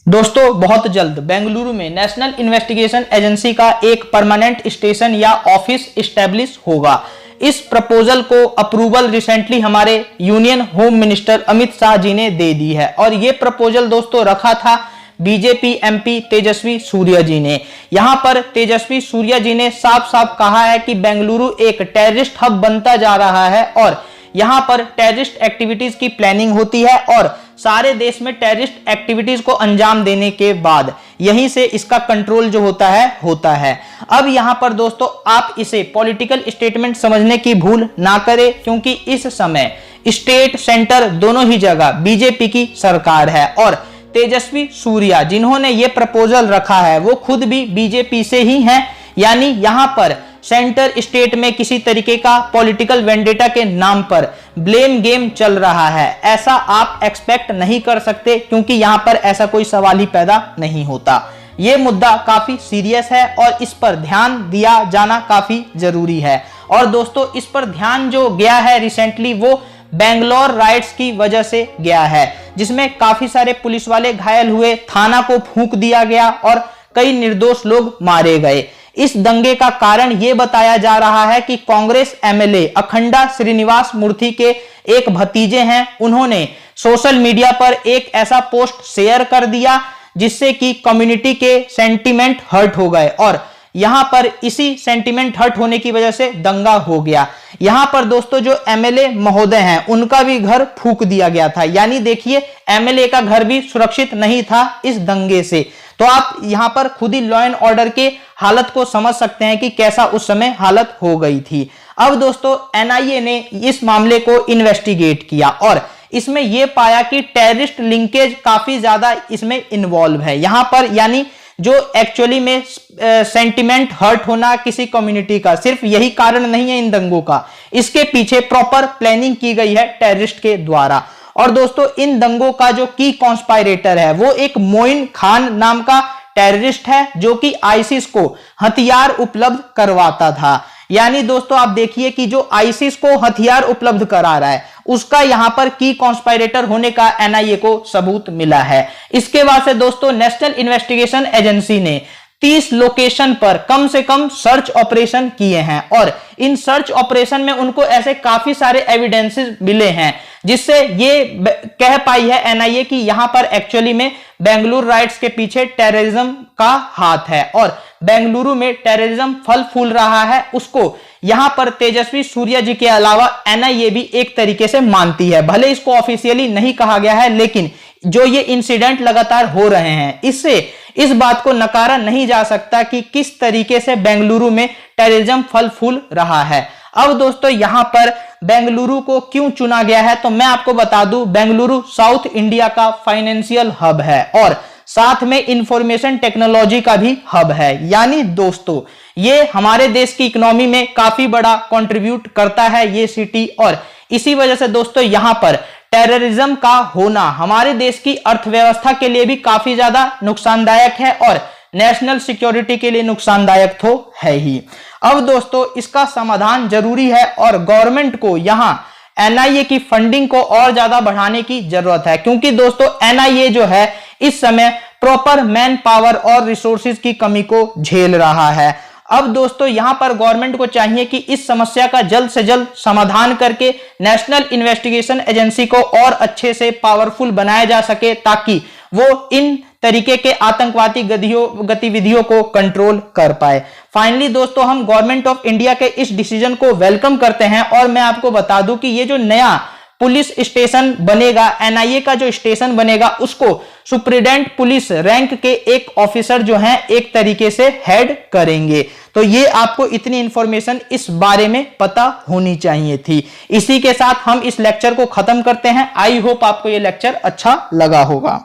दोस्तों बहुत जल्द बेंगलुरु में नेशनल इन्वेस्टिगेशन एजेंसी का एक परमानेंट स्टेशन या ऑफिस इस्टेब्लिश होगा। इस प्रपोजल को अप्रूवल रिसेंटली हमारे union home minister Amit Shah ji ने दे दी है और ये प्रपोजल दोस्तों रखा था बीजेपी एमपी तेजस्वी सूर्या जी ने। यहां पर तेजस्वी सूर्या जी ने साफ साफ कहा है कि बेंगलुरु एक टेररिस्ट हब बनता जा रहा है और यहां पर टेररिस्ट एक्टिविटीज की प्लानिंग होती है और सारे देश में टेररिस्ट एक्टिविटीज को अंजाम देने के बाद यहीं से इसका कंट्रोल जो होता है। अब यहां पर दोस्तों आप इसे पॉलिटिकल स्टेटमेंट समझने की भूल ना करें, क्योंकि इस समय स्टेट सेंटर दोनों ही जगह बीजेपी की सरकार है और तेजस्वी सूर्या जिन्होंने ये प्रपोजल रखा है वो खुद भी बीजेपी से ही हैं। यानी यहां पर सेंटर स्टेट में किसी तरीके का पॉलिटिकल वेंडेटा के नाम पर ब्लेम गेम चल रहा है, ऐसा आप एक्सपेक्ट नहीं कर सकते, क्योंकि यहां पर ऐसा कोई सवाल ही पैदा नहीं होता। यह मुद्दा काफी सीरियस है और इस पर ध्यान दिया जाना काफी जरूरी है। और दोस्तों इस पर ध्यान जो गया है रिसेंटली वो बेंगलोर राइट्स की वजह से गया है, जिसमें काफी सारे पुलिस वाले घायल हुए, थाना को फूंक दिया गया और कई निर्दोष लोग मारे गए। इस दंगे का कारण यह बताया जा रहा है कि कांग्रेस एमएलए अखंडा श्रीनिवास मूर्ति के एक भतीजे हैं, उन्होंने सोशल मीडिया पर एक ऐसा पोस्ट शेयर कर दिया जिससे कि कम्युनिटी के सेंटीमेंट हर्ट हो गए और यहां पर इसी सेंटीमेंट हर्ट होने की वजह से दंगा हो गया। यहां पर दोस्तों जो एमएलए महोदय हैं उनका भी घर फूंक दिया गया था, यानी देखिए एमएलए का घर भी सुरक्षित नहीं था इस दंगे से। तो आप यहां पर खुद ही लॉ एंड ऑर्डर के हालत को समझ सकते हैं कि कैसा उस समय हालत हो गई थी। अब दोस्तों एनआईए ने इस मामले को इन्वेस्टिगेट किया और इसमें यह पाया कि टेररिस्ट लिंकेज काफी ज्यादा इसमें इन्वॉल्व है। यहां पर यानी जो एक्चुअली में सेंटिमेंट हर्ट होना किसी कम्युनिटी का सिर्फ यही कारण नहीं है इन दंगों का, इसके पीछे प्रॉपर प्लानिंग की गई है टेररिस्ट के द्वारा। और दोस्तों इन दंगों का जो की कॉन्स्पायरेटर है वो एक मोइन खान नाम का टेररिस्ट है, जो कि आईसिस को हथियार उपलब्ध करवाता था। यानी दोस्तों आप देखिए कि जो आईसिस को हथियार उपलब्ध करा रहा है उसका यहां पर की कॉन्स्पायरेटर होने का एनआईए को सबूत मिला है। इसके बाद से दोस्तों नेशनल इन्वेस्टिगेशन एजेंसी ने 30 लोकेशन पर कम से कम सर्च ऑपरेशन किए हैं और इन सर्च ऑपरेशन में उनको ऐसे काफी सारे एविडेंसेस मिले हैं जिससे ये कह पाई है एनआईए कि यहां पर एक्चुअली में बेंगलुरु राइट्स के पीछे टेररिज्म का हाथ है और बेंगलुरु में टेररिज्म फल फूल रहा है। उसको यहां पर तेजस्वी सूर्या जी के अलावा एनआईए भी एक तरीके से मानती है, भले इसको ऑफिशियली नहीं कहा गया है, लेकिन जो ये इंसिडेंट लगातार हो रहे हैं इससे इस बात को नकारा नहीं जा सकता कि किस तरीके से बेंगलुरु में टेररिज्म फल फूल रहा है। अब दोस्तों यहां पर बेंगलुरु को क्यों चुना गया है तो मैं आपको बता दूं, बेंगलुरु साउथ इंडिया का फाइनेंशियल हब है और साथ में इंफॉर्मेशन टेक्नोलॉजी का भी हब है। यानी दोस्तों ये हमारे देश की इकोनॉमी में काफी बड़ा कंट्रीब्यूट करता है ये सिटी और इसी वजह से दोस्तों यहां पर टेररिज्म का होना हमारे देश की अर्थव्यवस्था के लिए भी काफी ज्यादा नुकसानदायक है और नेशनल सिक्योरिटी के लिए नुकसानदायक तो है ही। अब दोस्तों इसका समाधान जरूरी है और गवर्नमेंट को यहां एनआईए की फंडिंग को और ज्यादा बढ़ाने की जरूरत है, क्योंकि दोस्तों एनआईए जो है इस समय प्रॉपर मैन पावर और रिसोर्सेज की कमी को झेल रहा है। अब दोस्तों यहां पर गवर्नमेंट को चाहिए कि इस समस्या का जल्द से जल्द समाधान करके नेशनल इन्वेस्टिगेशन एजेंसी को और अच्छे से पावरफुल बनाया जा सके, ताकि वो इन तरीके के आतंकवादी गतिविधियों को कंट्रोल कर पाए। फाइनली दोस्तों हम गवर्नमेंट ऑफ इंडिया के इस डिसीजन को वेलकम करते हैं और मैं आपको बता दूं कि ये जो नया पुलिस स्टेशन बनेगा, एनआईए का जो स्टेशन बनेगा, उसको सुप्रीडेंट पुलिस रैंक के एक ऑफिसर जो हैं एक तरीके से हेड करेंगे। तो ये आपको इतनी इंफॉर्मेशन इस बारे में पता होनी चाहिए थी। इसी के साथ हम इस लेक्चर को खत्म करते हैं। आई होप आपको ये लेक्चर अच्छा लगा होगा।